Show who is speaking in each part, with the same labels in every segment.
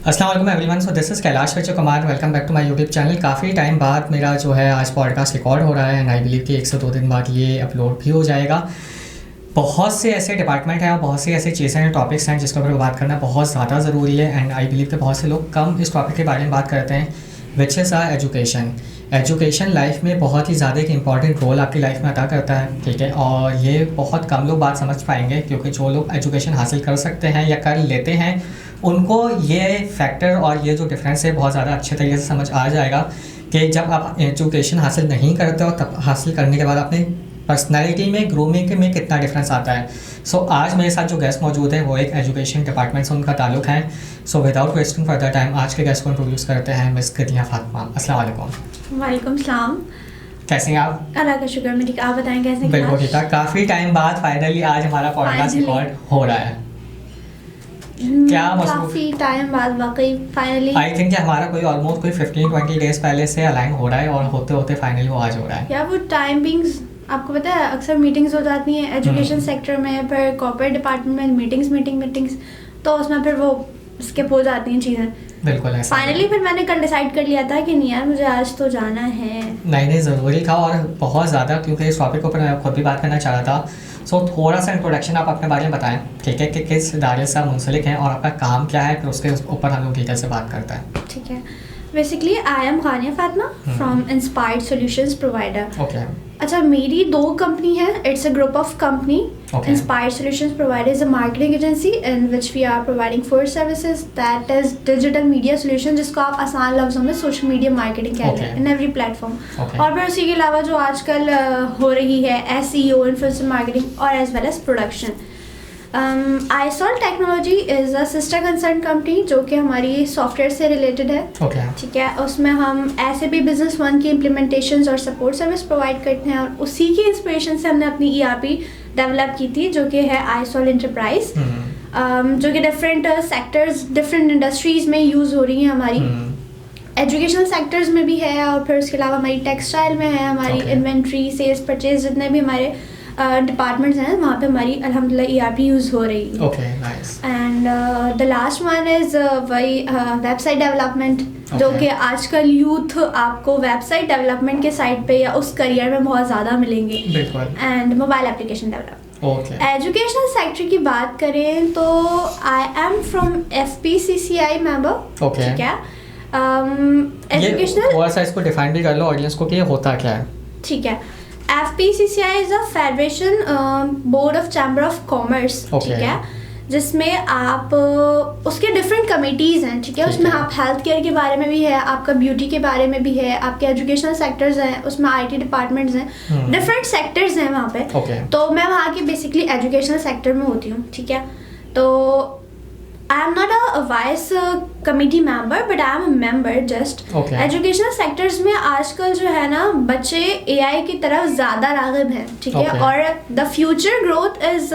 Speaker 1: अस्सलाम वालेकुम everyone. So this is Kailash Vijay Kumar. Welcome back to my YouTube channel. काफ़ी time बाद मेरा जो है आज पॉडकास्ट रिकॉर्ड हो रहा है एंड आई बिलीव कि 1 से 2 दिन बाद ये अपलोड भी हो जाएगा। बहुत से ऐसे डिपार्टमेंट हैं और बहुत सी ऐसी चीज़ें हैं, टॉपिक्स हैं जिसके ऊपर बात करना बहुत ज़्यादा ज़रूरी है एंड आई बिलीव कि बहुत से लोग कम इस टॉपिक के बारे में बात करते हैं, which is education. Education life में बहुत ही ज़्यादा एक इंपॉर्टेंट रोल आपकी लाइफ में अदा करता है, ठीक है। और ये बहुत कम लोग बात समझ पाएंगे क्योंकि जो लोग एजुकेशन हासिल कर सकते हैं या कर लेते हैं उनको ये फैक्टर और ये जो डिफरेंस है बहुत ज़्यादा अच्छे तरीके से समझ आ जाएगा कि जब आप एजुकेशन हासिल नहीं करते हो तब हासिल करने के बाद अपनी पर्सनैलिटी में ग्रूमिंग में कितना डिफरेंस आता है। सो आज मेरे साथ जो गेस्ट मौजूद है वो एक एजुकेशन डिपार्टमेंट से उनका ताल्लुक़ है। So without wasting further time आज के गेस्ट को इंट्रोड्यूस करते हैं मिस गदिया फातिमा। अस्सलाम वालेकुम।
Speaker 2: वालेकुम सलाम।
Speaker 1: कैसे हैं आप?
Speaker 2: अल्लाह का शुक्र, मैं ठीक। आप बताएं कैसे?
Speaker 1: बिल्कुल ठीक है। काफ़ी टाइम बाद फाइनली आज हमारा पॉडकास्ट रिकॉर्ड हो रहा है। क्या
Speaker 2: काफ़ी टाइम बाद वाकई फाइनली
Speaker 1: आई थिंक कि हमारा कोई ऑलमोस्ट कोई 15-20 डेज पहले से अलाइन हो रहा है और होते होते फाइनली वो आज हो रहा है।
Speaker 2: या वो टाइमिंग्स आपको पता है, अक्सर मीटिंग्स हो जाती हैं एजुकेशन सेक्टर में, फिर कॉर्पोरेट डिपार्टमेंट में मीटिंग्स तो उसमें फिर वो स्किप हो जाती हैं चीज़ें।
Speaker 1: बिल्कुल ऐसा।
Speaker 2: फाइनली फिर मैंने कल डिसाइड कर लिया था कि नहीं यार मुझे आज तो जाना है।
Speaker 1: नहीं ज़रूरी था और बहुत ज़्यादा, क्योंकि इस टॉपिक के ऊपर मैं खुद भी बात करना चाह रहा था। सो थोड़ा सा इंट्रोडक्शन आप अपने बारे में बताएं, ठीक है, कि किस दायरे से आप मुंसलिक हैं और आपका काम क्या है, फिर उसके ऊपर हम लोग डिटेल से बात करते हैं।
Speaker 2: ठीक है। Basically I am Ghania Fatima from inspired solutions provider.
Speaker 1: Okay.
Speaker 2: अच्छा, मेरी 2 कंपनी है। It's a group of company. Inspired solutions provider is a marketing agency in which we are providing 4 services, that is digital media solution, जिसको आप आसान लफ्जों में social media marketing कहते हैं in every platform. और फिर उसी के अलावा जो आजकल हो रही है SEO, इन्फ्लुएंसर मार्केटिंग और एज वेल एज प्रोडक्शन। आईसॉल technology is a sister concern company जो कि हमारी सॉफ्टवेयर से रिलेटेड है। ठीक है। उसमें हम ऐसे भी बिजनेस वन की इम्प्लीमेंटेशंस और सपोर्ट सर्विस प्रोवाइड करते हैं और उसी की इंस्पिरेशन से हमने अपनी ERP डेवलप की थी जो कि है आईसॉल एंटरप्राइज, जो कि डिफरेंट सेक्टर्स, डिफरेंट इंडस्ट्रीज़ में यूज़ हो रही है हमारी। एजुकेशनल सेक्टर्स में भी है और फिर उसके अलावा हमारी टेक्सटाइल में है, हमारी इन्वेंट्री, सेल्स, परचेज, जितने भी हमारे डिपार्टमेंट्स हैं वहाँ पे हमारी अल्हम्दुलिल्लाह ERP यूज़ हो रही है।
Speaker 1: Okay, nice.
Speaker 2: And the last one is वही वेबसाइट डेवलपमेंट, जो कि आजकल यूथ आपको वेबसाइट डेवलपमेंट के साइड पे या उस करियर में बहुत ज़्यादा मिलेंगे।
Speaker 1: बिल्कुल।
Speaker 2: And mobile application development.
Speaker 1: Okay.
Speaker 2: Educational sector की बात करें तो I am from FPCCI member.
Speaker 1: Okay.
Speaker 2: ठीक है। एजुकेशनल
Speaker 1: थोड़ा सा इसको डिफाइन भी कर लो ऑडियंस को कि ये होता क्या है।
Speaker 2: ठीक है। FPCCI is a federation board of chamber of commerce. ठीक है। जिसमें आप उसके डिफरेंट कमिटीज़ हैं। ठीक है। उसमें आप हेल्थ केयर के बारे में भी है, आपका ब्यूटी के बारे में भी है, आपके एजुकेशनल सेक्टर्स हैं, उसमें IT डिपार्टमेंट्स हैं, डिफरेंट सेक्टर्स हैं वहाँ पे। तो मैं वहाँ की बेसिकली एजुकेशनल सेक्टर में होती हूँ। ठीक है। तो I am not a vice committee member but I am a member just. Educational sectors में आजकल जो है ना बच्चे AI की तरफ ज़्यादा राग़िब हैं। ठीक है। और the future growth is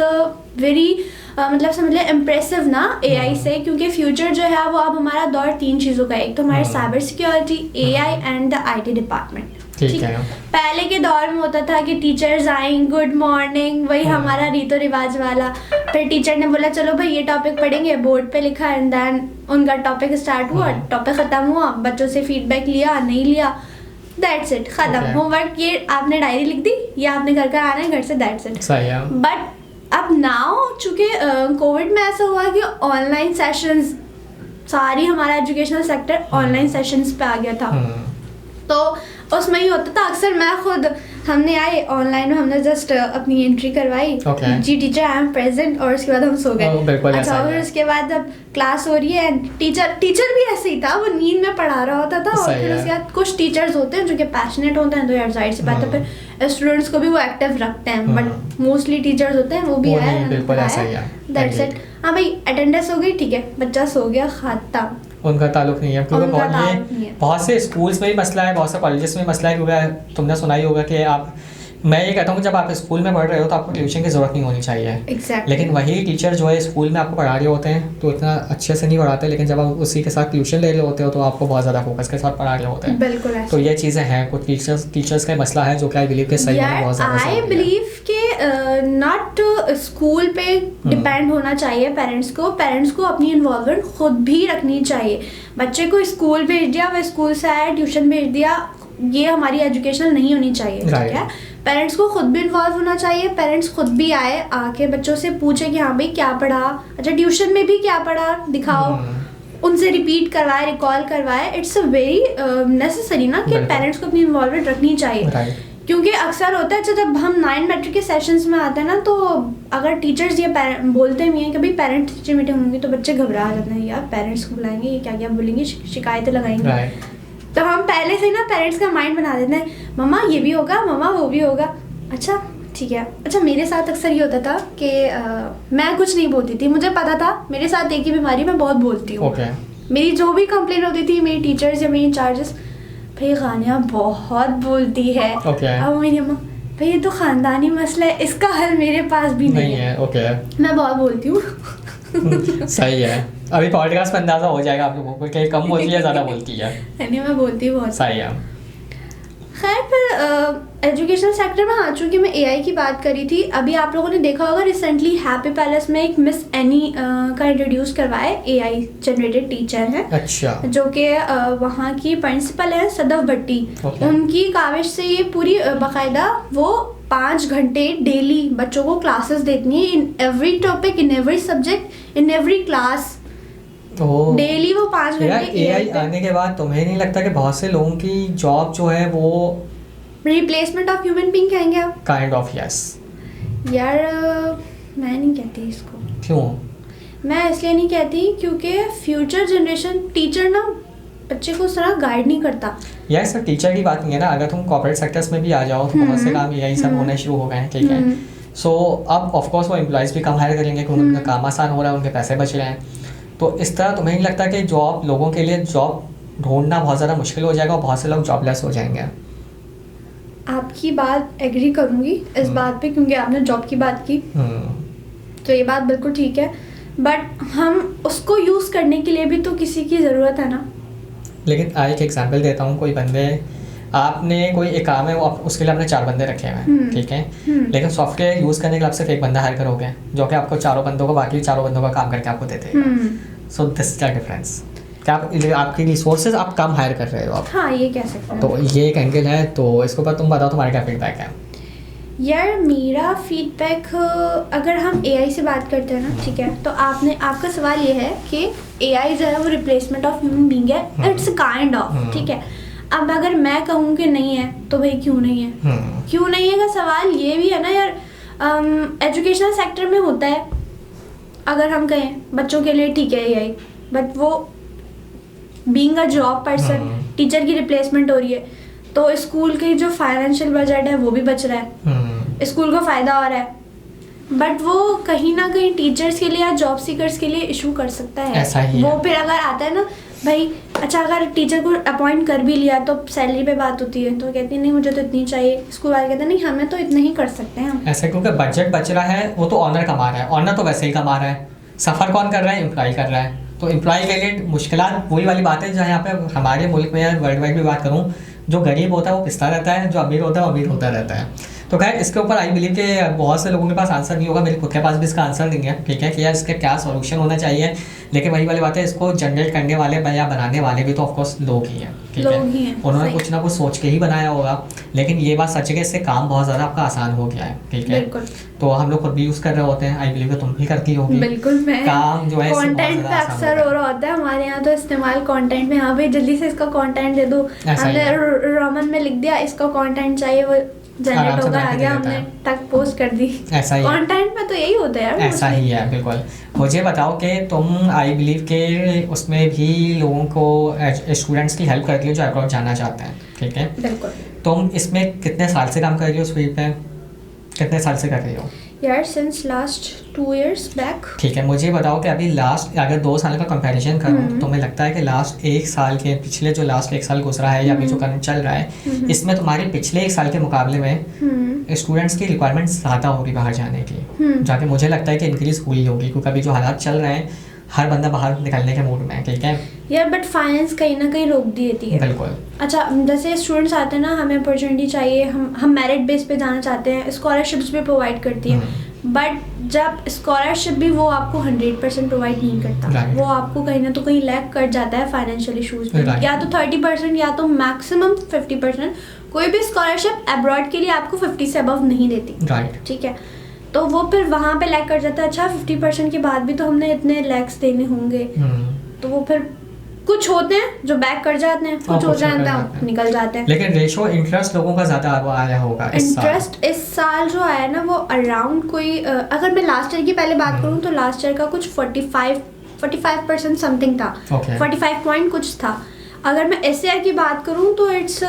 Speaker 2: very मतलब समझ लें इम्प्रेसिव ना AI से, क्योंकि फ्यूचर जो है वो अब हमारा दौर 3 चीज़ों का है। एक तो हमारी cyber security, AI and the IT department. ठीक है। पहले के दौर में होता था कि टीचर्स आएंगे, गुड मॉर्निंग, वही हमारा रीतो रिवाज वाला। फिर टीचर ने बोला चलो भाई ये टॉपिक पढ़ेंगे, बोर्ड पे लिखा, एंड देन उनका टॉपिक स्टार्ट हुआ, टॉपिक ख़त्म हुआ, बच्चों से फीडबैक लिया, नहीं लिया, दैट्स इट, ख़त्म। होमवर्क ये आपने डायरी लिख दी, ये आपने घर का आना है घर से, दैट्स इट। बट अब नाउ चूँकि कोविड में ऐसा हुआ कि ऑनलाइन सेशंस, सारी हमारा एजुकेशनल सेक्टर ऑनलाइन सेशंस पे आ गया था। तो उसमें ही होता था अक्सर मैं खुद, हमने आए ऑनलाइन में, हमने जस्ट अपनी एंट्री करवाई, जी टीचर आई एम प्रेजेंट, और उसके बाद हम सो गए। अच्छा, और उसके बाद अब क्लास हो रही है, टीचर भी ऐसे ही था, वो नींद में पढ़ा रहा होता था। और फिर उसके बाद कुछ टीचर्स होते हैं जो कि पैशनेट होते हैं, तो यार जाहिर सी बात है फिर स्टूडेंट्स को भी वो एक्टिव रखते हैं, बट मोस्टली टीचर्स होते हैं वो भी है, दैट्स इट। हाँ भाई अटेंडेंस हो गई, ठीक है, बच्चा सो गया, खत्म।
Speaker 1: उनका ताल्लुक नहीं है, क्योंकि बहुत से स्कूल्स में भी मसला है, बहुत से कॉलेजेस में मसला है। क्योंकि तुमने सुना ही होगा कि आप, मैं ये कहता हूँ कि जब आप स्कूल में पढ़ रहे हो तो आपको ट्यूशन की ज़रूरत नहीं होनी चाहिए।
Speaker 2: exactly.
Speaker 1: लेकिन वही टीचर जो है स्कूल में आपको पढ़ा रहे होते हैं तो इतना अच्छे से नहीं पढ़ाते, लेकिन जब आप उसी के साथ ट्यूशन ले रहे होते हो तो आपको बहुत ज़्यादा फोकस के साथ पढ़ा रहे होते हैं।
Speaker 2: बिल्कुल।
Speaker 1: तो ये चीज़ें हैं, कुछ टीचर्स का मसला है जो कि आई बिलीव के सही में बहुत ज़्यादा
Speaker 2: आई बिलीव के नॉट स्कूल पे डिपेंड होना चाहिए पेरेंट्स को अपनी इन्वॉल्वमेंट खुद भी रखनी चाहिए। बच्चे को स्कूल भेज दिया, वह स्कूल से आया, ट्यूशन भेज दिया, ये हमारी एजुकेशन नहीं होनी चाहिए, ठीक है। पेरेंट्स को खुद भी इन्वॉल्व होना चाहिए, पेरेंट्स खुद भी आए, आके बच्चों से पूछे कि हाँ भाई क्या पढ़ा, अच्छा ट्यूशन में भी क्या पढ़ा दिखाओ, उनसे रिपीट करवाए, रिकॉल करवाए। इट्स अ वेरी नेसेसरी ना कि पेरेंट्स को अपनी इन्वॉल्वमेंट रखनी चाहिए, क्योंकि अक्सर होता है, अच्छा जब हम 9 मैट्रिक के सेशंस में आते हैं ना, तो अगर टीचर्स ये बोलते भी हैं कि भाई पेरेंट्स टीचर मीटिंग होंगी, तो बच्चे घबरा जाते हैं, यार पेरेंट्स को बुलाएंगे, ये क्या क्या बोलेंगे, शिकायतें लगाएंगे। तो हम पहले से ना पेरेंट्स का माइंड बना देते हैं, मम्मा ये भी होगा, मम्मा वो भी होगा, अच्छा ठीक है। अच्छा मेरे साथ अक्सर ये होता था कि मैं कुछ नहीं बोलती थी, मुझे पता था मेरे साथ एक ही बीमारी, मैं बहुत बोलती हूँ। मेरी जो भी कंप्लेन होती थी, मेरी टीचर्स या मेरी इंचार्जेस, भाई गानिया बहुत बोलती है। अब मेरी अम्मा, भाई ये तो खानदानी मसला है, इसका हल मेरे पास भी नहीं है। मैं बहुत बोलती हूँ।
Speaker 1: सही है, अभी पॉडकास्ट में अंदाजा हो जाएगा आप लोगों को कि कम बोलती है, ज़्यादा बोलती है।
Speaker 2: नहीं, मैं बोलती हूँ बहुत।
Speaker 1: सही है।
Speaker 2: खैर, फिर एजुकेशन सेक्टर में, हाँ चूँकि मैं एआई की बात करी थी, अभी आप लोगों ने देखा होगा रिसेंटली हैप्पी पैलेस में एक मिस एनी का इंट्रोड्यूस करवाया, एआई जनरेटेड टीचर है।
Speaker 1: अच्छा।
Speaker 2: जो कि वहाँ की प्रिंसिपल है सदफ भट्टी। उनकी काविश से ये पूरी बाकायदा वो 5 घंटे डेली बच्चों को क्लासेस देती है, in every topic, in every subject, in every class, daily वो 5 घंटे।
Speaker 1: एआई आने के बाद तुम्हें नहीं लगता कि बहुत से लोगों की जॉब जो है वो
Speaker 2: रिप्लेसमेंट ऑफ ह्यूमन बीइंग कहेंगे आप?
Speaker 1: Kind of yes.
Speaker 2: यार मैं नहीं कहती इसको।
Speaker 1: क्यों?
Speaker 2: मैं इसलिए नहीं कहती क्योंकि फ्यूचर जनरेशन टीचर ना बच्चे को उस तरह गाइड नहीं करता।
Speaker 1: यार सर टीचर की बात नहीं है ना, अगर तुम कॉर्पोरेट सेक्टर्स में भी आ जाओ तो बहुत से काम यही सब होने शुरू हो गए हैं, ठीक है। सो अब ऑफकोर्स वो एम्प्लॉयज़ भी कम हायर करेंगे क्योंकि उनका काम आसान हो रहा है, उनके पैसे बच रहे हैं। तो इस तरह तुम्हें नहीं लगता कि जॉब लोगों के लिए जॉब ढूंढना बहुत ज़्यादा मुश्किल हो जाएगा और बहुत से लोग जॉबलेस हो जाएंगे?
Speaker 2: आपकी बात एग्री करूँगी इस बात पे, क्योंकि आपने जॉब की बात की, तो ये बात बिल्कुल ठीक है, बट हम उसको यूज़ करने के लिए भी तो किसी की ज़रूरत है ना।
Speaker 1: लेकिन एक एग्जांपल देता हूँ, कोई बंदे, आपने कोई एक काम है वो उसके लिए आपने 4 बंदे रखे हुए हैं, ठीक है, लेकिन सॉफ्टवेयर यूज़ करने के लिए आप सिर्फ एक बंदा हायर करोगे जो कि आपको चारों बंदों को, बाकी 4 बंदों का काम करके आपको देते हैं। So this is the difference, क्या आपकी रिसोर्सेज आप कम हायर कर रहे हो आप।
Speaker 2: हाँ, ये कह सकते हैं।
Speaker 1: तो ये एक एंगल है, तो इसके ऊपर तुम बताओ तुम्हारा क्या फीडबैक है?
Speaker 2: यार मेरा फीडबैक, अगर हम एआई से बात करते हैं ना, ठीक है, तो आपका सवाल ये है कि एआई जो है वो रिप्लेसमेंट ऑफ ह्यूमन बीइंग है, इट्स काइंड ऑफ, ठीक है। अब अगर मैं कहूँ कि नहीं है तो भाई क्यों नहीं है? क्यों नहीं है का सवाल ये भी है ना यार। एजुकेशनल सेक्टर में होता है, अगर हम कहें बच्चों के लिए ठीक है एआई, बट वो being a job person, teacher की रिप्लेसमेंट हो रही है, तो स्कूल की जो फाइनेंशियल बजट है वो भी बच रहा है, स्कूल को फ़ायदा हो रहा है, बट वो कहीं ना कहीं टीचर्स के लिए या जॉब सीकर्स के लिए इशू कर सकता है।
Speaker 1: ऐसा ही
Speaker 2: वो
Speaker 1: है।
Speaker 2: फिर अगर आता है ना भाई, अच्छा अगर टीचर को अपॉइंट कर भी लिया तो सैलरी पे बात होती है, तो कहती है नहीं मुझे तो इतनी चाहिए, स्कूल वाले कहते हैं नहीं हमें तो इतने ही कर सकते हैं हम।
Speaker 1: ऐसा क्योंकि बजट बच रहा है, वो तो ऑनर कमा रहा है, ऑनर तो वैसे ही कमा रहा है, सफ़र कौन कर रहा है? एम्प्लॉय कर रहा है। तो एम्प्लॉय के लिए मुश्किलात वही वाली बात है जो यहाँ पे हमारे मुल्क में या वर्ल्ड वाइड भी बात करूँ, जो गरीब होता है वो पिसता रहता है, जो अमीर होता है वो अमीर होता रहता है। तो खैर इसके ऊपर आई बिलीव कि बहुत से लोगों के पास आंसर नहीं होगा, मेरे खुद के पास भी इसका आंसर नहीं है, ठीक है, कि यार इसका क्या सोल्यूशन होना चाहिए। लेकिन वही वाली बात है, इसको जनरेट करने वाले या बनाने वाले भी तो ऑफकोर्स लोग ही हैं, ठीक है, उन्होंने कुछ ना कुछ सोच के ही बनाया होगा। लेकिन ये बात सच है कि इससे काम बहुत ज़्यादा आपका आसान हो गया है, ठीक है। तो हम लोग खुद भी यूज़ कर रहे होते हैं, आई बिलीव तुम भी करती होगी।
Speaker 2: बिल्कुल, मैं
Speaker 1: काम जो है
Speaker 2: कंटेंट पे अक्सर हो रहा होता है हमारे यहाँ, तो इस्तेमाल कंटेंट में, हाँ भाई जल्दी से इसका कंटेंट दे दो, हमने रोमन में लिख दिया इसका कंटेंट चाहिए, वो जनरेट होकर आ गया, हमने टक पोस्ट कर दी।
Speaker 1: ऐसा ही
Speaker 2: कंटेंट में तो यही होता है यार।
Speaker 1: ऐसा ही है बिल्कुल। मुझे बताओ कि तुम आई बिलीव के उसमें भी लोगों को, स्टूडेंट्स की हेल्प करती हो जो अब्रॉड जाना चाहते हैं, ठीक है।
Speaker 2: बिल्कुल।
Speaker 1: तुम इसमें कितने साल से काम कर रही हो? इस फील्ड पे कितने साल से कर रही हो?
Speaker 2: यार सिंस लास्ट 2 years बैक।
Speaker 1: ठीक है, मुझे बताओ कि अभी लास्ट अगर 2 साल का कंपैरिजन करूँ तो तुम्हें लगता है कि लास्ट 1 साल के पिछले जो लास्ट 1 साल गुजरा है या अभी जो करंट चल रहा है, इसमें तुम्हारे पिछले 1 साल के मुकाबले में स्टूडेंट्स की रिक्वायरमेंट ज़्यादा होगी बाहर जाने की, जाके मुझे लगता है कि इंक्रीज हुई होगी, क्योंकि अभी जो हालात चल रहे हैं हर बंदा बाहर निकलने के मूड में है, ठीक है
Speaker 2: यार, बट फाइनेंस कहीं ना कहीं रोक देती है।
Speaker 1: बिल्कुल।
Speaker 2: अच्छा, जैसे स्टूडेंट्स आते हैं ना, हमें अपॉर्चुनिटी चाहिए, हम मेरिट बेस पे जाना चाहते हैं, स्कॉलरशिप्स भी प्रोवाइड करती है, बट जब स्कॉलरशिप भी वो आपको 100% प्रोवाइड नहीं करता, वो आपको कहीं ना तो कहीं लैक कर जाता है फाइनेंशियल इशूज में, या तो 30% या तो मैक्सिमम 50%। कोई भी स्कॉलरशिप अब्रॉड के लिए आपको 50 से अबव नहीं देती, ठीक है, तो वो फिर वहाँ पे लैक कर जाता है। अच्छा, 50% के बाद भी तो हमने इतने लैक्स देने होंगे, तो वो फिर कुछ होते हैं जो बैक कर जाते हैं, कुछ हो जाता है निकल जाते हैं।
Speaker 1: लेकिन रेशो इंटरेस्ट लोगों का ज्यादा आया होगा
Speaker 2: इंटरेस्ट इस साल जो आया ना, वो अराउंड कोई अगर मैं लास्ट ईयर की पहले बात करूँ तो लास्ट ईयर का कुछ 45% समथिंग था, 45 पॉइंट कुछ था। अगर मैं इस ईयर की बात करूँ तो इट्स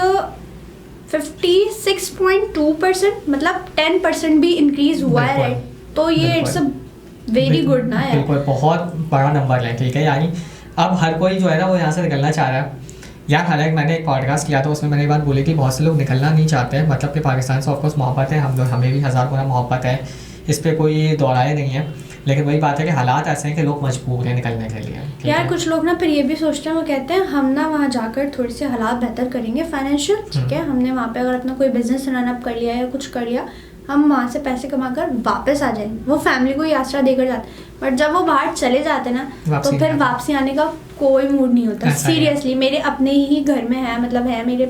Speaker 2: 56.2%, मतलब 10% भी इंक्रीज हुआ है, राइट? तो ये इट्स अ वेरी गुड ना यार,
Speaker 1: बिल्कुल बहुत बड़ा नंबर है, ठीक है। यानी अब हर कोई जो है ना वो यहाँ से निकलना चाह रहा है यार। हालांकि मैंने एक पॉडकास्ट किया था, उसमें मैंने ये बात बोली कि बहुत से लोग निकलना नहीं चाहते हैं, मतलब कि पाकिस्तान से ऑफकोर्स मोहब्बत है, हमें भी हज़ार गुना मोहब्बत है, इस पर कोई दौड़ाए नहीं है, लेकिन वही बात है कि हालात ऐसे हैं कि लोग मजबूर हैं निकलने के लिए।
Speaker 2: यार कुछ लोग ना फिर ये भी सोचते हैं, वो कहते हैं हम ना वहाँ जाकर थोड़ी सी हालात बेहतर करेंगे फाइनेंशियल, ठीक है, हमने वहाँ पे अगर अपना कोई बिजनेस रन अप कर लिया या कुछ कर लिया, हम वहाँ से पैसे कमाकर वापस आ जाएंगे, वो फैमिली को ही आसरा देकर जाते हैं। बट जब वो बाहर चले जाते ना, तो फिर वापसी आने का कोई मूड नहीं होता। सीरियसली मेरे अपने ही घर में है, मतलब है मेरे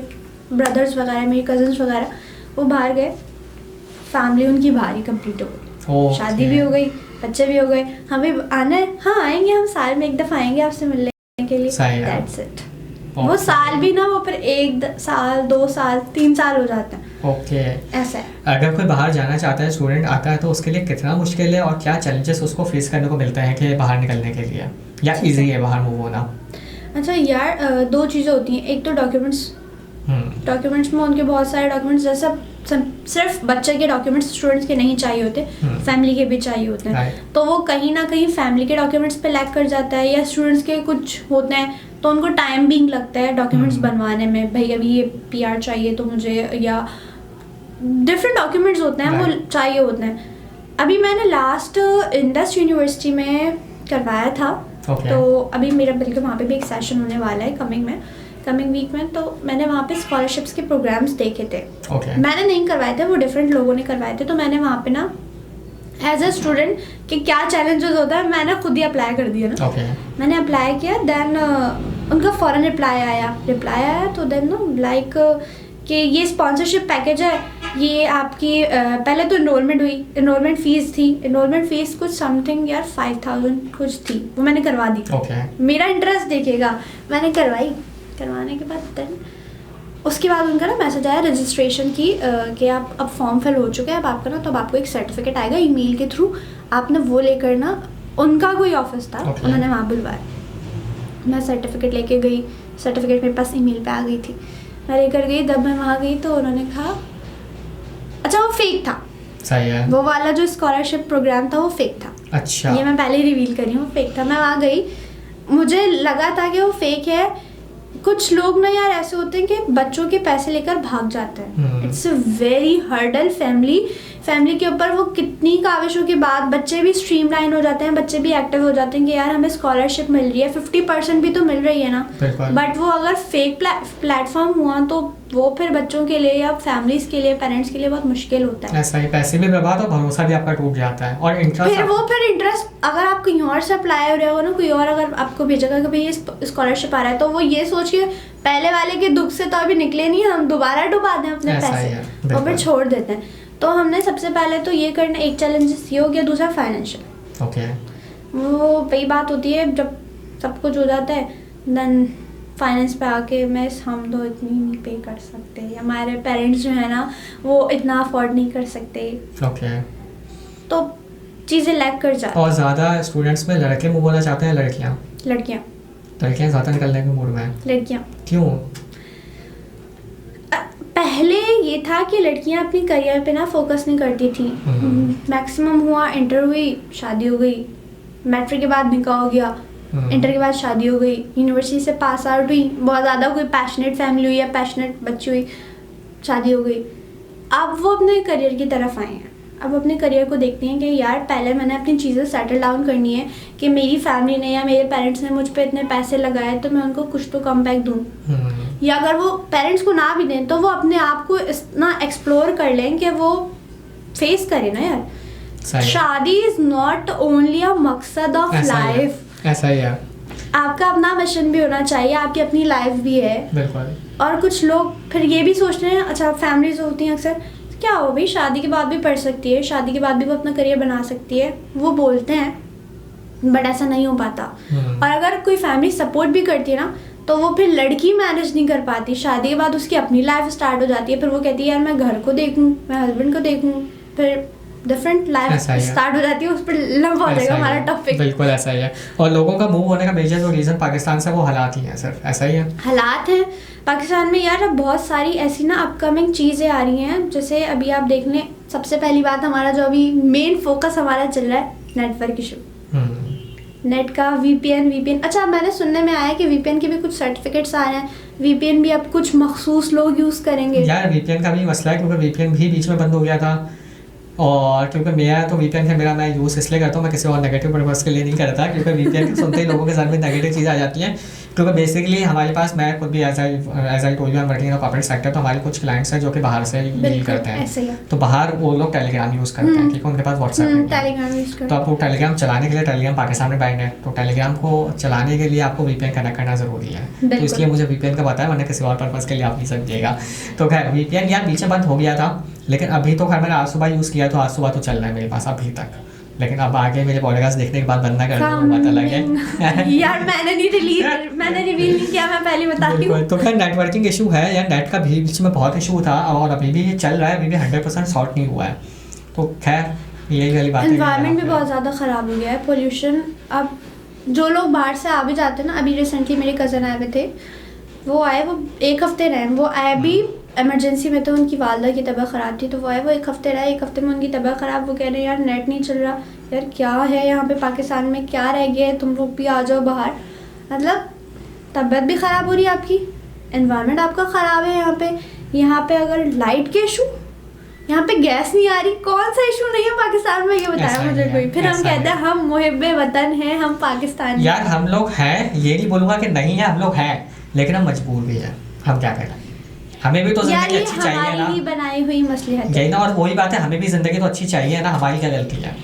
Speaker 2: ब्रदर्स वगैरह, मेरे कजन्स वगैरह, वो बाहर गए, फैमिली उनकी बाहर ही कंप्लीट हो गई, शादी भी हो गई, बच्चे भी हो गए, हमें आना है, हाँ आएंगे, हम साल में एक दफ़ा आएंगे आपसे मिलने के लिए, दैट्स इट। वो साल भी ना, वो फिर 1 साल 2 साल 3 साल हो जाते हैं।
Speaker 1: ओके
Speaker 2: ऐसा है।
Speaker 1: अगर कोई बाहर जाना चाहता है, स्टूडेंट आता है, तो उसके लिए कितना मुश्किल है और क्या चैलेंजेस उसको फेस करने को मिलते हैं कि बाहर निकलने के लिए, या इजी है बाहर मूव होना?
Speaker 2: अच्छा यार, 2 चीज़ें होती हैं, एक तो डॉक्यूमेंट्स में उनके बहुत सारे डॉक्यूमेंट्स, जैसा सिर्फ बच्चे के डॉक्यूमेंट्स स्टूडेंट्स के नहीं चाहिए होते, फैमिली के भी चाहिए होते हैं, तो वो कहीं ना कहीं फैमिली के डॉक्यूमेंट्स पे लैक कर जाता है, या स्टूडेंट्स के कुछ होते हैं तो उनको टाइम भी लगता है डॉक्यूमेंट्स बनवाने में, भाई अभी ये PR चाहिए तो मुझे, या डिफरेंट डॉक्यूमेंट्स होते हैं वो चाहिए होते हैं। अभी मैंने लास्ट इंडस यूनिवर्सिटी में करवाया था, तो अभी मेरा बिल्कुल वहाँ पे भी एक सेशन होने वाला है कमिंग वीक में, तो मैंने वहाँ पे स्कॉलरशिप्स के प्रोग्राम्स देखे थे। मैंने नहीं करवाए थे, वो डिफरेंट लोगों ने करवाए थे, तो मैंने वहाँ पे ना एज अ स्टूडेंट कि क्या चैलेंजेस होता है, मैंने खुद ही अप्लाई कर दिया ना। मैंने अप्लाई किया, देन उनका फ़ौरन रिप्लाई आया तो देन नो लाइक कि ये स्पॉन्सरशिप पैकेज है, ये आपकी पहले तो इनरोलमेंट फ़ीस कुछ समथिंग यार 5000 कुछ थी, वो मैंने करवा दी। मेरा इंटरेस्ट देखेगा, मैंने करवाने के बाद देन उसके बाद उनका ना मैसेज आया रजिस्ट्रेशन की कि आप अब फॉर्म फिल हो चुके हैं, अब आपका ना, तो अब आपको एक सर्टिफिकेट आएगा ईमेल के थ्रू, आपने वो लेकर ना, उनका कोई ऑफिस था, उन्होंने वहाँ बुलवाया, मैं सर्टिफिकेट लेके गई, सर्टिफिकेट मेरे पास ईमेल पे आ गई थी, मैं लेकर गई, जब मैं वहाँ गई तो उन्होंने कहा अच्छा वो फेक था,
Speaker 1: सही है,
Speaker 2: वो वाला जो स्कॉलरशिप प्रोग्राम था वो फेक था।
Speaker 1: अच्छा,
Speaker 2: ये मैं पहले ही रिवील कर रही हूँ, फेक था। मैं वहाँ गई, मुझे लगा था कि वो फेक है। कुछ लोग ना यार ऐसे होते हैं कि बच्चों के पैसे लेकर भाग जाते हैं, it's a very hurdle family के ऊपर। वो कितनी काविशों के बाद बच्चे भी स्ट्रीमलाइन हो जाते हैं, बच्चे भी एक्टिव हो जाते हैं कि यार हमें स्कॉलरशिप मिल रही है, 50% भी तो मिल रही है ना, बट वो अगर फेक प्लेटफॉर्म हुआ तो वो फिर बच्चों के लिए या फैमिलीज के लिए, पेरेंट्स के लिए बहुत मुश्किल होता है।
Speaker 1: ऐसा ही, पैसे भी बर्बाद और भरोसा भी आपका टूट जाता है, और
Speaker 2: इंटरेस्ट अगर आप कहीं और से अप्लाई हो रहे हो ना, कोई और अगर आपको भेजेगा कि भाई ये स्कॉलरशिप आ रहा है, तो वो ये सोच के पहले वाले के दुख से तो अभी निकले नहीं, हम दोबारा डुबा दें अपने पैसे और फिर छोड़ देते हैं। तो हमने सबसे पहले तो ये करना, एक चैलेंजेस ये हो गया, दूसरा फाइनेंशियल। वो वही बात होती है जब सब कुछ हो जाता है, देन फाइनेंस पे आके हम तो इतनी नहीं पे कर सकते, हमारे पेरेंट्स जो है ना वो इतना अफोर्ड नहीं कर सकते, तो चीज़ें लैग कर जाती।
Speaker 1: और ज़्यादा स्टूडेंट्स में लड़के मुँह बोलना चाहते हैं, लड़कियाँ ज़्यादा निकलने के मूड में हैं।
Speaker 2: लड़कियाँ
Speaker 1: क्यों?
Speaker 2: पहले ये था कि लड़कियां अपनी करियर पे ना फोकस नहीं करती थी, मैक्सिमम हुआ इंटर हुई, शादी हो गई, मैट्रिक के बाद निकाह हो गया, इंटर के बाद शादी हो गई, यूनिवर्सिटी से पास आउट हुई, बहुत ज़्यादा कोई पैशनेट फैमिली हुई या पैशनेट बच्ची हुई, शादी हो गई। अब वो अपने करियर की तरफ आए हैं, अब अपने करियर को देखते हैं कि यार पहले मैंने अपनी चीज़ें सेटल डाउन करनी है कि मेरी फैमिली ने या मेरे पेरेंट्स ने मुझ पे इतने पैसे लगाए तो मैं उनको कुछ तो कम बैक दूँ, या अगर वो पेरेंट्स को ना भी दें तो वो अपने आप को इतना एक्सप्लोर कर लें कि वो फेस करें ना यार। शादी इज नॉट ओनली अ मकसद ऑफ लाइफ,
Speaker 1: ऐसा ही है।
Speaker 2: आपका अपना मिशन भी होना चाहिए, आपकी अपनी लाइफ भी है।
Speaker 1: बिल्कुल। और
Speaker 2: कुछ लोग फिर ये भी सोचते हैं, अच्छा फैमिलीज होती हैं अक्सर, क्या हो भाई शादी के बाद भी पढ़ सकती है, शादी के बाद भी वो अपना करियर बना सकती है, वो बोलते हैं, बट ऐसा नहीं हो पाता। और अगर कोई फैमिली सपोर्ट भी करती है ना तो वो फिर लड़की मैनेज नहीं कर पाती, शादी के बाद उसकी अपनी लाइफ स्टार्ट हो जाती है, फिर वो कहती है यार मैं घर को देखूं, मैं हस्बैंड को देखूं, फिर डिफरेंट लाइफ स्टार्ट हो जाती है। उस पर लंबा हो जाएगा हमारा टॉपिक।
Speaker 1: बिल्कुल ऐसा ही है। और लोगों का मूव होने का मेजर जो रीज़न पाकिस्तान से वो हालात ही हैं, सिर्फ ऐसा ही है।
Speaker 2: हालात हैं पाकिस्तान में यार। अब बहुत सारी ऐसी ना अपकमिंग चीज़ें आ रही हैं, जैसे अभी आप देख लें, सबसे पहली बात हमारा जो अभी मेन फोकस हमारा चल रहा है नेटवर्क इशू, नेट का वीपीएन। अच्छा मैंने सुनने में आया कि वीपीएन के भी कुछ सर्टिफिकेट्स आ रहे हैं, वीपीएन भी अब कुछ मखसूस लोग यूज़ करेंगे।
Speaker 1: यार वीपीएन का भी मसला है क्योंकि वीपीएन भी बीच में बंद हो गया था, और क्योंकि मेरा तो वीपीएन है, मेरा मैं यूज़ इसलिए करता हूँ, मैं किसी और नेगेटिव पर्पज़ के लिए नहीं करता, क्योंकि वीपीएन सुनते ही लोगों के साथ में नेगेटिव चीज़ आ जाती हैं। क्योंकि बेसिकली हमारे पास, मैं खुद भी as I told you I am working in corporate sector, तो हमारे कुछ क्लाइंट्स हैं जो कि बाहर से डील करते हैं, तो बाहर वो लोग टेलीग्राम यूज़ करते हैं, ठीक है, उनके पास व्हाट्सएप नहीं। तो आपको टेलीग्राम चलाने के लिए, टेलीग्राम पाकिस्तान में बैंड है, तो टेलीग्राम को चलाने के लिए आपको वीपीएन कनेक्ट करना ज़रूरी है। तो इसलिए मुझे वीपीएन का पता है, वरना किसी और पर्पज़ के लिए आप नहीं समझिएगा। तो खैर वीपीएन यार बीच में बंद हो गया था, लेकिन अभी तो खैर मैंने आज सुबह यूज़ किया, तो आज सुबह तो चल रहा है मेरे पास अभी तक। लेकिन अब आगे मेरे पॉडकास्ट देखने के बाद बंद ना कर दूँ, पता लगे
Speaker 2: यार मैंने रिवील नहीं किया, मैं पहले बताती हूँ।
Speaker 1: तो खैर नेटवर्किंग इशू है यार, नेट का भी बीच में बहुत इशू था, और अभी भी ये चल रहा है, अभी भी 100% सॉर्ट नहीं हुआ है। तो खैर यही वाली बात है,
Speaker 2: एनवायरनमेंट भी बहुत ज़्यादा ख़राब हो गया है, पोल्यूशन। अब जो लोग बाहर से आ भी जाते हैं ना, अभी रिसेंटली मेरे कज़न आए हुए थे, वो आए, वो 1 हफ्ते रहे, वो आए भी इमरजेंसी में, तो उनकी वालदा की तबीयत ख़राब थी, तो वो आए, वो 1 हफ्ते रहे, 1 हफ्ते में उनकी तबीयत ख़राब, वो कह रहे हैं यार नेट नहीं चल रहा, यार क्या है यहाँ पे पाकिस्तान में, क्या रह गया है, तुम लोग भी आ जाओ बाहर। मतलब तबीयत भी ख़राब हो रही है आपकी, एनवायरनमेंट आपका ख़राब है यहाँ पे अगर लाइट के इशू, यहाँ पे गैस नहीं आ रही, कौन सा इशू नहीं है पाकिस्तान में, ये बताया मुझे कोई। फिर हम कहते हैं हम मुहिब्बे वतन हैं, हम पाकिस्तान।
Speaker 1: यार हम लोग हैं, ये नहीं बोलूँगा कि नहीं है, हम लोग हैं, लेकिन हम मजबूर भी हैं, हम क्या करें, हमें भी तो जिंदगी अच्छी चाहिए ना,
Speaker 2: हमारी बनाई हुई मसलिहत
Speaker 1: यही ना। और वही बात है, हमें भी जिंदगी तो अच्छी चाहिए ना, हमारी क्या गलती है।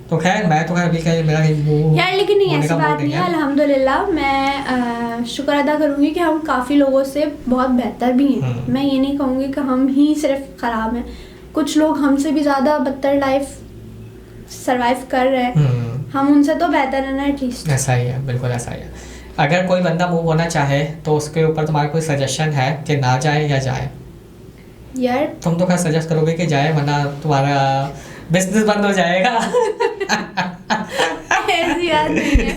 Speaker 1: तो खैर मैं तो खैर अभी क्या मेरा
Speaker 2: यार, लेकिन नहीं ऐसी बात नहीं है, अल्हम्दुलिल्लाह। मैं शुक्र अदा करूँगी कि हम काफ़ी लोगों से बहुत बेहतर भी हैं। मैं ये नहीं कहूँगी कि हम ही सिर्फ ख़राब हैं, कुछ लोग हमसे भी ज़्यादा बदतर लाइफ सर्वाइव कर रहे हैं, हम उनसे तो बेहतर है ना एटलीस्ट।
Speaker 1: ऐसा ही है, बिल्कुल ऐसा ही है। अगर कोई बंदा मूव होना चाहे तो उसके ऊपर तुम्हारा कोई सजेशन है कि ना जाए या जाए?
Speaker 2: यार
Speaker 1: तुम तो क्या सजेस्ट करोगे कि जाए, वरना तुम्हारा बिजनेस बंद हो जाएगा।
Speaker 2: ऐसी बात नहीं है,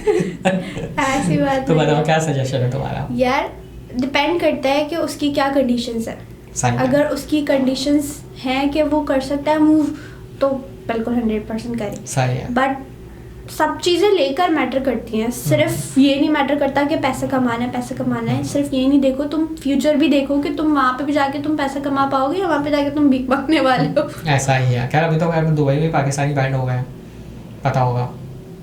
Speaker 2: ऐसी बात
Speaker 1: तो बताओ क्या सजेशन है तुम्हारा?
Speaker 2: यार डिपेंड करता है कि उसकी क्या कंडीशंस है। अगर उसकी कंडीशंस हैं कि वो कर सकता है मूव, तो बिल्कुल 100% करे।
Speaker 1: सही है।
Speaker 2: बट सब चीज़ें लेकर मैटर करती हैं, सिर्फ ये नहीं मैटर करता कि पैसा कमाना है, सिर्फ ये नहीं देखो, तुम फ्यूचर भी देखो कि तुम वहाँ पे भी जाके तुम पैसा कमा पाओगे या वहाँ पे जाके तुम भीख मांगने वाले हो।
Speaker 1: ऐसा ही है। खैर अभी तो दुबई में पाकिस्तानी बैंड हो गए, पता होगा,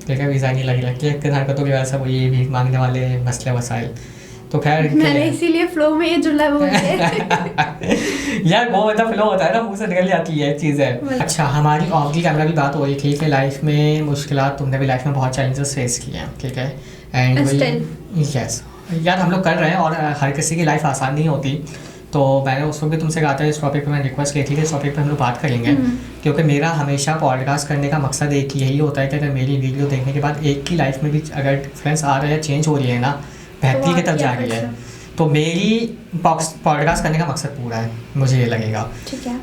Speaker 1: ठीक है, वीज़ा नहीं लगी हरकतों की वजह से, वो ये भीख मांगने वाले मसले वसाइल। तो खैर
Speaker 2: मैंने इसीलिए फ्लो में ये जुमला बोल दिया।
Speaker 1: यार वो मतलब फ्लो होता है ना, मुंह से निकल जाती है चीज़ें। अच्छा, हमारी ऑफ दी कैमरा भी बात हो रही थी कि लाइफ में मुश्किलात, तुमने भी लाइफ में बहुत चैलेंजेस फेस किए हैं, ठीक है, एंड यस यार हम लोग कर रहे हैं, और हर किसी की लाइफ आसान नहीं होती। तो मैंने उस वक्त भी तुमसे कहा था इस टॉपिक पे, मैंने रिक्वेस्ट की थी कि इस टॉपिक पे हम लोग बात करेंगे, क्योंकि मेरा हमेशा पॉडकास्ट करने का मकसद एक यही होता है कि अगर मेरी वीडियो देखने के बाद एक की लाइफ में भी अगर डिफरेंस आ रहा है, चेंज हो रही है ना, बेहतरी की तरफ जा रही है, तो मेरी पॉडकास्ट करने का मकसद पूरा है, मुझे ये लगेगा।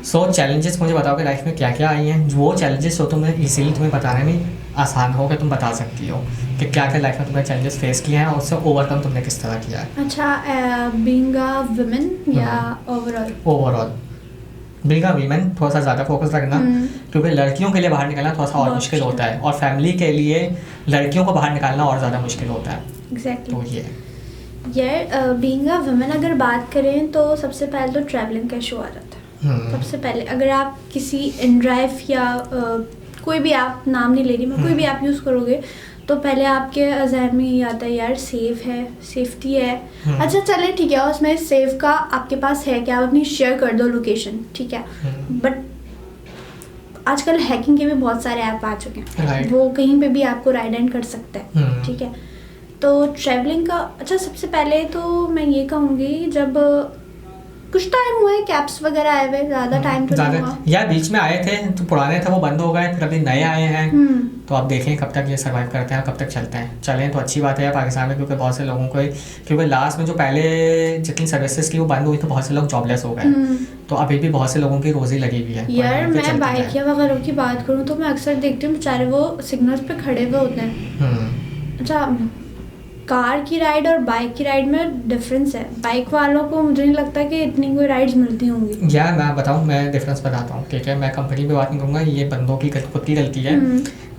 Speaker 1: सो चैलेंजेस मुझे बताओ कि लाइफ में क्या क्या आई हैं, वो चैलेंजेस जो तुम्हें इजीली तुम्हें बताने में आसान हो कि तुम बता सकती हो कि क्या क्या लाइफ में तुमने चैलेंजेस फेस किए हैं और उससे ओवरकम तुमने किस तरह किया है।
Speaker 2: अच्छा, बीइंग अ वुमेन या
Speaker 1: ओवरऑल बीइंग अ वीमेन थोड़ा सा ज़्यादा फोकस रखना, क्योंकि लड़कियों के लिए बाहर निकलना थोड़ा सा और मुश्किल होता है, और फैमिली के लिए लड़कियों को बाहर निकालना और ज़्यादा मुश्किल होता है।
Speaker 2: एग्जैक्टली।
Speaker 1: तो ये
Speaker 2: यार बीइंग अ वुमेन अगर बात करें तो सबसे पहले तो ट्रैवलिंग का इशू आ जाता है। सबसे पहले अगर आप किसी इनड्राइव या कोई भी आप नाम नहीं ले रही मैं, कोई भी आप यूज़ करोगे तो पहले आपके जहन में ये आता है यार सेफ है, सेफ्टी है। अच्छा चले ठीक है, उसमें सेफ का आपके पास है कि आप अपनी शेयर कर दो लोकेशन, ठीक है, बट आजकल हैकिंग के भी बहुत सारे ऐप आ चुके हैं, वो कहीं पे भी आपको राइड एंड कर सकता है, ठीक है। तो ट्रैवलिंग का अच्छा सबसे पहले तो मैं ये कहूँगी जब कुछ टाइम हुआ है कैब्स वगैरह आए हुए, ज़्यादा टाइम तो नहीं हुआ
Speaker 1: यार, बीच में आए थे तो पुराने थे वो बंद हो गए, फिर अभी नए आए हैं, तो आप देखें कब तक ये सर्वाइव करते हैं, कब तक चलते हैं। चलें तो अच्छी बात है पाकिस्तान में, क्योंकि बहुत से लोगों को, क्योंकि लास्ट में जो पहले जितनी सर्विसेज की वो बंद हुई तो बहुत से लोग जॉबलेस हो गए, तो अभी भी बहुत से लोगों की रोजी लगी हुई है।
Speaker 2: यार मैं बाइकिया वगैरह की बात करूँ तो मैं अक्सर देखती हूँ बेचारे वो सिग्नल्स पे खड़े हुए होते हैं। अच्छा कार की राइड और बाइक की राइड में डिफरेंस है, बाइक वालों को मुझे नहीं लगता कि इतनी कोई राइड्स मिलती होंगी।
Speaker 1: यार मैं बताऊँ, मैं डिफरेंस बताता हूँ, ठीक है, मैं कंपनी पे बात नहीं करूँगा, ये बंदों की खुद की गलती है।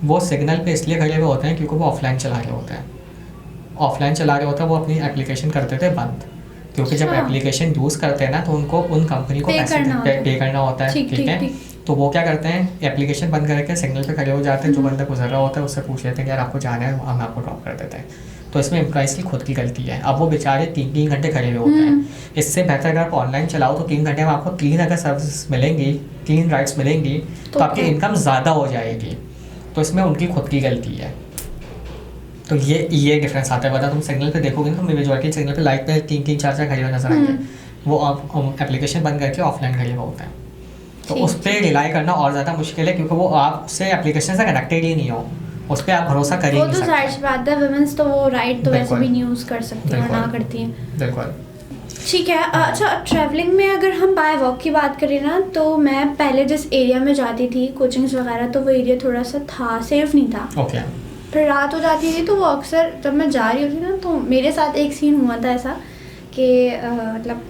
Speaker 1: वो सिग्नल पे इसलिए खड़े हुए होते हैं क्योंकि वो ऑफलाइन चला रहे होते हैं, ऑफलाइन चला रहे होते हैं, वो अपनी एप्लीकेशन करते थे बंद, क्योंकि जब एप्लीकेशन यूज़ करते हैं ना तो उनको उन कंपनी को पैसे पे करना होता है, ठीक है। तो वो क्या करते हैं, एप्लीकेशन बंद करके सिग्नल पे खड़े हो जाते हैं, जो बंदा गुजर रहा होता है उससे पूछ लेते हैं कि यार आपको जाना है, हम आपको ड्रॉप कर देते हैं। तो इसमें एम्प्लॉइज़ की खुद की गलती है। अब वो बेचारे 3-3 घंटे खड़े हुए होते हैं, इससे बेहतर अगर आप ऑनलाइन चलाओ तो 3 घंटे में आपको 3 अगर सर्विस मिलेंगी, 3 राइड्स मिलेंगी तो आपकी इनकम ज़्यादा हो जाएगी। तो इसमें उनकी खुद की गलती है, तो ये डिफरेंस आता है। वरना तुम सिग्नल पे देखोगे ना, मेजॉरिटी सिग्नल पे लाइट पे 3-3 4-4 खड़े हुए नजर आएंगे, वो आप एप्लीकेशन बंद करके ऑफलाइन खड़े हुए होते हैं। तो उस पर रिलाई करना और ज़्यादा मुश्किल है, क्योंकि वो आपसे एप्लीकेशन से कनेक्टेड ही नहीं हो, उस पर आप भरोसा कर ही नहीं सकते।
Speaker 2: वो तो जाहिर सी बात है, वुमेन्स तो वो राइट तो वैसे भी नहीं यूज़ कर सकती हैं, ना करती हैं।
Speaker 1: बिल्कुल
Speaker 2: ठीक है। अच्छा ट्रैवलिंग में अगर हम बाय वॉक की बात करें ना, तो मैं पहले जिस एरिया में जाती थी कोचिंग्स वगैरह, तो वो एरिया थोड़ा सा था, सेफ नहीं था।
Speaker 1: ओके।
Speaker 2: फिर रात हो जाती थी तो वो अक्सर जब मैं जा रही होती ना, तो मेरे साथ एक सीन हुआ था ऐसा कि मतलब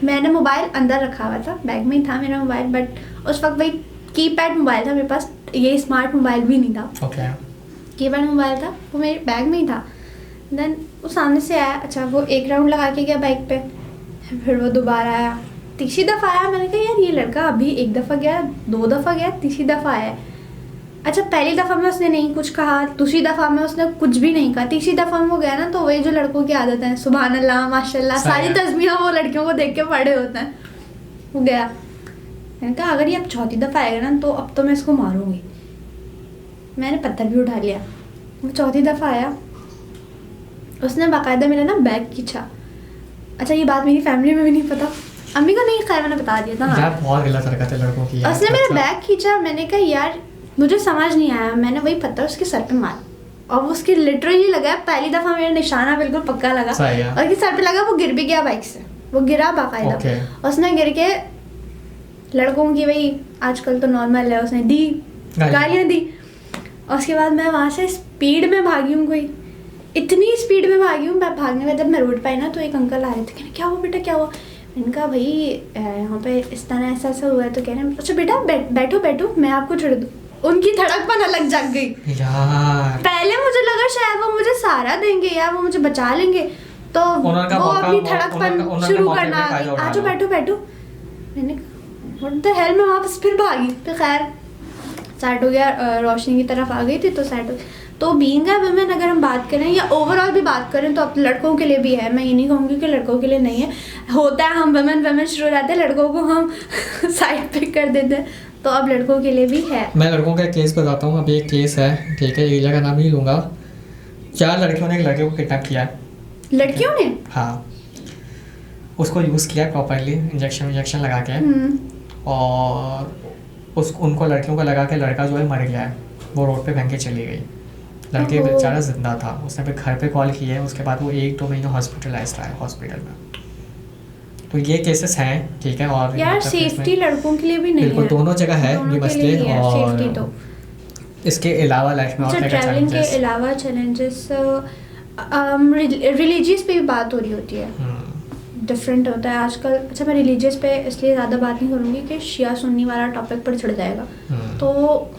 Speaker 2: मैंने मोबाइल अंदर रखा हुआ था, बैग में ही था मेरा मोबाइल, बट उस वक्त वही कीपैड मोबाइल था मेरे पास, ये स्मार्ट मोबाइल भी नहीं था।
Speaker 1: ओके।
Speaker 2: कीपैड मोबाइल था, वो मेरे बैग में ही था। देन वो सामने से आया, अच्छा वो एक राउंड लगा के गया बाइक पे, फिर वो दोबारा आया, तीसरी दफ़ा आया। मैंने कहा यार ये लड़का अभी एक दफ़ा गया, 2 दफ़ा गया, तीसरी दफ़ा आया। अच्छा पहली दफ़ा में उसने नहीं कुछ कहा, दूसरी दफ़ा में उसने कुछ भी नहीं कहा, तीसरी दफ़ा में वो गया ना, तो वही जो लड़कों की आदत है, सुभान अल्लाह माशाल्लाह, सारी तस्बीहां वो लड़कियों को देख के पढ़े होते हैं। वो गया, मैंने कहा अगर ये अब चौथी दफ़ा आएगा ना तो अब तो मैं इसको मारूंगी। मैंने पत्थर भी उठा लिया। वो चौथी दफ़ा आया, उसने बाकायदा मेरा ना बैग खींचा। अच्छा ये बात मेरी फैमिली में भी नहीं पता, अम्मी को नहीं, खैर मैंने बता दिया था।
Speaker 1: यार बहुत गलत हरकत है लड़कों की।
Speaker 2: उसने मेरा बैग खींचा, मैंने कहा यार मुझे समझ नहीं आया, मैंने वही पत्थर उसके सर पे मारा और उसके लिटरली लगा, पहली दफ़ा मेरा निशाना बिल्कुल पक्का लगा और उसके सर पे लगा, वो गिर भी गया बाइक से, वो गिरा बाकायदा। उसने गिर के लड़कों की वही आजकल तो नॉर्मल है, उसने दी गालियाँ दी। और उसके बाद मैं वहाँ से स्पीड में भागी हूँ, कोई इतनी स्पीड में भागी हूँ। मैं भागने में जब मैं रोड पर आई ना तो एक अंकल आ रहे थे, कहने क्या हुआ बेटा क्या हुआ। मैंने कहा भाई यहाँ पे इस तरह ऐसा ऐसा हुआ है। तो कह रहे हैं अच्छा बेटा बैठो बैठो मैं आपको छोड़ दूँ। उनकी धड़कन अलग जग गई यार। पहले मुझे लगा शायद वो मुझे सहारा देंगे या वो मुझे बचा लेंगे, तो वो अपनी धड़कन शुरू करना आ गई, आजो बैठो बैठो। मैंने व्हाट द हेल, मैं वापस फिर भागी। फिर खैर सेट हो गया, रोशनी की तरफ आ गई थी तो सेट हो। तो बीइंग अ वुमेन अगर हम बात करें या ओवरऑल भी बात करें तो अब लड़कों के लिए भी है, मैं ये नहीं कहूँगी कि लड़कों के लिए नहीं है। होता है हम वुमेन शुरू रहते हैं, लड़कों को हम साइड पिक कर देते हैं, तो अब लड़कों के लिए भी है।
Speaker 1: मैं लड़कों का केस बताता हूँ। अभी एक केस है, ठीक है, एरिया का नाम नहीं लूँगा। 4 लड़कियों ने एक लड़के को किडनैप किया है।
Speaker 2: लड़कियों ने?
Speaker 1: हाँ, उसको यूज़ किया प्रॉपरली, इंजेक्शन लगा के, और उनको लड़कियों को लगा के लड़का जो है मर गया है, वो रोड पे फेंक के चली गई। लड़के बेचारा जिंदा था, उसने फिर घर पे कॉल की है, उसके बाद वो 1-2 महीने हॉस्पिटलाइज रहा है हॉस्पिटल में। तो ये केसेस हैं, ठीक है। और
Speaker 2: यार सेफ्टी लड़कों के लिए भी नहीं है,
Speaker 1: दोनों जगह है ये मसले। और
Speaker 2: तो
Speaker 1: इसके अलावा लाइफ में और क्या
Speaker 2: ट्रैवलिंग के अलावा चैलेंजेस, रिलीजियस पे भी बात हो रही होती है, डिफरेंट होता है आजकल। अच्छा मैं रिलीजियस पे इसलिए ज़्यादा बात नहीं करूँगी कि शिया सुन्नी वाला टॉपिक पर चढ़ जाएगा। तो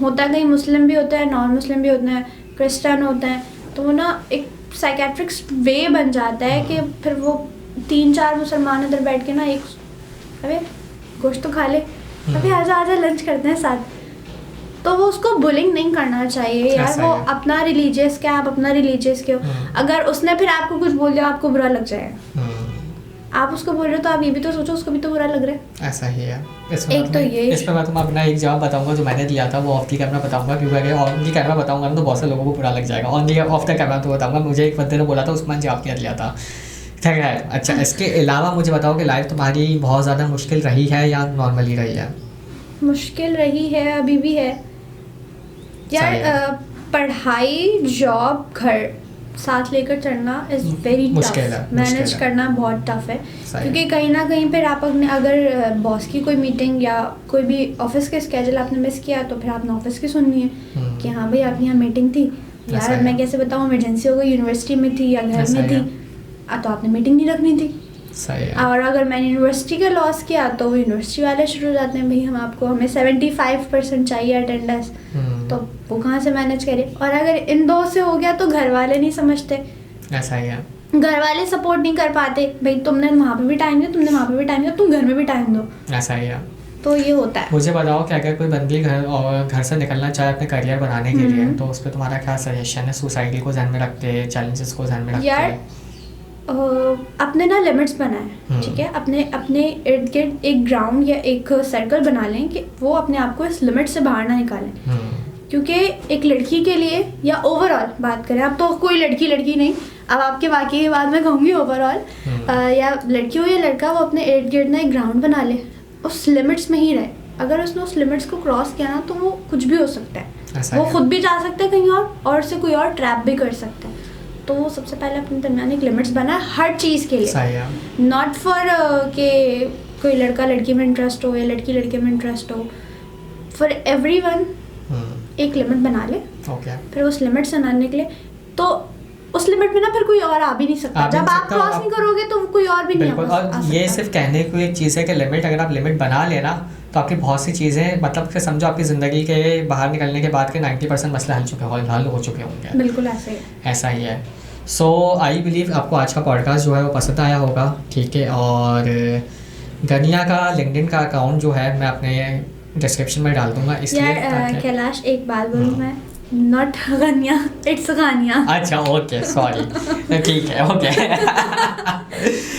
Speaker 2: होता है कहीं मुस्लिम भी होता है, नॉन मुस्लिम भी होते हैं, क्रिश्चियन होते हैं, तो वो ना एक साइकेट्रिक्स वे बन जाता है कि फिर वो 3-4 मुसलमान इधर बैठ के ना एक अबे गोश्त तो खा ले, अभी आजा आजा लंच करते हैं साथ। तो वो उसको बुलिंग नहीं करना चाहिए यार, वो अपना रिलीजियस क्या, आप अपना रिलीजियस क्यों। अगर उसने फिर आपको कुछ बोल दिया आपको बुरा लग जाएगा, आप उसको बोल रहे हो तो आप ये भी तो सोचो उसको भी तो बुरा लग रहा है।
Speaker 1: ऐसा ही है।
Speaker 2: एक तो ये
Speaker 1: इस पर मैं तुम्हें अपना एक जवाब बताऊंगा जो मैंने दिया था, वो ऑफ दी कैमरा बताऊंगा, क्योंकि अगर ऑन दी कैमरा बताऊंगा ना तो बहुत से लोगों को बुरा लग जाएगा। On the of the camera तो बताऊंगा, मुझे एक बंदे ने बोला था, उसमें मैंने जवाब दिया था। ठीक है, अच्छा इसके अलावा मुझे बताओ कि लाइफ तुम्हारी बहुत ज़्यादा मुश्किल रही है या नॉर्मली रही है?
Speaker 2: मुश्किल रही है, अभी भी है यार। पढ़ाई, जॉब, घर साथ लेकर चलना इज़ वेरी टफ, मैनेज करना बहुत टफ है। क्योंकि कहीं ना कहीं फिर आप अपने अगर बॉस की कोई मीटिंग या कोई भी ऑफिस के स्केड्यूल आपने मिस किया तो फिर आपने ऑफिस की सुननी है कि हाँ भाई आपकी यहाँ मीटिंग थी यार, मैं कैसे बताऊँ, इमरजेंसी हो गई, यूनिवर्सिटी में थी या घर में थी, तो आपने मीटिंग नहीं रखनी थी। और अगर मैंने यूनिवर्सिटी का लॉस किया तो यूनिवर्सिटी वाले शुरू हो जाते हैं, भाई हमें 75% चाहिए अटेंडेंस, तो वो कहाँ से मैनेज करे। और अगर इन दो से हो गया तो घर वाले नहीं समझते,
Speaker 1: ऐसा ही है,
Speaker 2: घर वाले सपोर्ट नहीं कर पाते, भाई तुमने वहाँ पे भी टाइम दिया, तुमने वहाँ पे भी टाइम दिया, तुम घर में भी टाइम दो,
Speaker 1: ऐसा ही है।
Speaker 2: तो ये होता है।
Speaker 1: मुझे बताओ कि अगर कोई बंदी घर से निकलना चाहे अपने करियर बनाने के लिए, तो उस पर तुम्हारा क्या सजेशन है? सोसाइटी को ध्यान में रखते, चैलेंजेस को ध्यान में रखते
Speaker 2: यार अपने ना लिमिट्स बनाएं, ठीक है, अपने इर्द गिर्द एक ग्राउंड या एक सर्कल बना लें कि वो अपने आप को इस लिमिट से बाहर ना निकालें। क्योंकि एक लड़की के लिए या ओवरऑल बात करें, अब तो कोई लड़की नहीं, अब आपके वाकई के बाद मैं कहूँगी ओवरऑल, या लड़की हो या लड़का, वो अपने इर्द गिर्द ना एक ग्राउंड बना ले, उस लिमिट्स में ही रहे। अगर उसने उस लिमिट्स को क्रॉस किया ना तो वो कुछ भी हो सकता है, वो खुद भी जा सकता है कहीं और से कोई और ट्रैप भी कर सकता है। तो सबसे पहले अपने दरमियान एक लिमिट्स बनाए हर चीज़ के लिए, नॉट फॉर कि कोई लड़का लड़की में इंटरेस्ट हो या लड़की लड़के में इंटरेस्ट हो, फॉर एवरीवन एक लिमिट बना ले। फिर उस लिमिट से ना निकले तो उस लिमिट में ना फिर कोई और आ भी नहीं सकता, जब आप क्रॉस नहीं करोगे तो कोई और भी नहीं आ सकता।
Speaker 1: ये सिर्फ कहने को एक चीज़ है कि लिमिट, अगर आप लिमिट बना लेना तो आपकी बहुत सी चीज़ें, मतलब कि समझो आपकी ज़िंदगी के बाहर निकलने के बाद के 90% मसले हल हो चुके होंगे।
Speaker 2: बिल्कुल
Speaker 1: ऐसा ही है। सो आई बिलीव आपको आज का पॉडकास्ट जो है वो पसंद आया होगा, ठीक है। और गनिया का लिंक्डइन का अकाउंट जो है मैं अपने डिस्क्रिप्शन में डाल दूंगा, इसलिए
Speaker 2: कैलाश एक बात बोलूँ मैं, नॉट गनिया, इट्स गानिया।
Speaker 1: अच्छा ओके, सॉरी, ठीक है, ओके।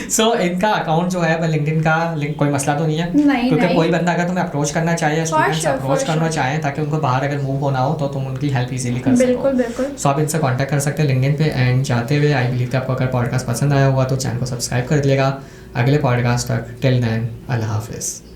Speaker 1: सो इनका अकाउंट जो है वो लिंक्डइन का लिंक, कोई मसला तो नहीं है? क्योंकि कोई बंदा अगर तुम्हें अप्रोच करना चाहे, स्टूडेंट्स अप्रोच करना चाहें ताकि उनको बाहर अगर मूव होना हो तो तुम उनकी हेल्प इजीली कर सको।
Speaker 2: बिल्कुल।
Speaker 1: सो आप इनसे कांटेक्ट कर सकते हैं लिंक्डइन पे। एंड जाते हुए आई बिलीव कि आपको अगर पॉडकास्ट पसंद आया हुआ तो चैनल को सब्सक्राइब कर दिएगा। अगले पॉडकास्ट तक, टिल देन, अल्लाह हाफिज़।